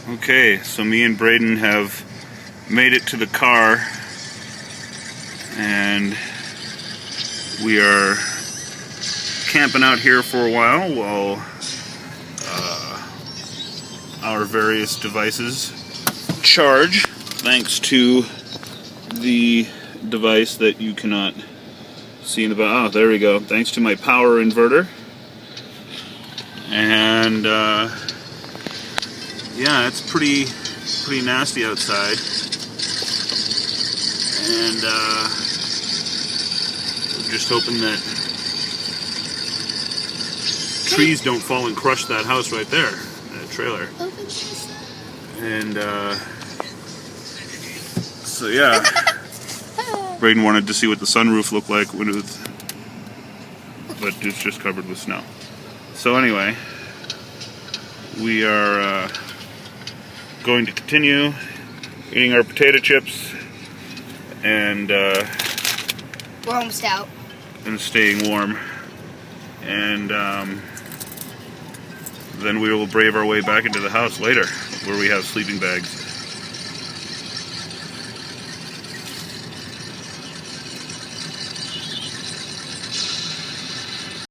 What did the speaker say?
Okay, so me and Braden have made it to the car, and we are camping out here for a while our various devices charge, thanks to the device that you cannot see in the back. Oh, there we go. Thanks to my power inverter. And yeah, it's pretty nasty outside, and we're just hoping that trees don't fall and crush that house right there, that trailer. And so yeah, Braden wanted to see what the sunroof looked like when it was, but it's just covered with snow. So anyway, we are going to continue eating our potato chips and we're almost out. And staying warm, and then we will brave our way back into the house later, where we have sleeping bags.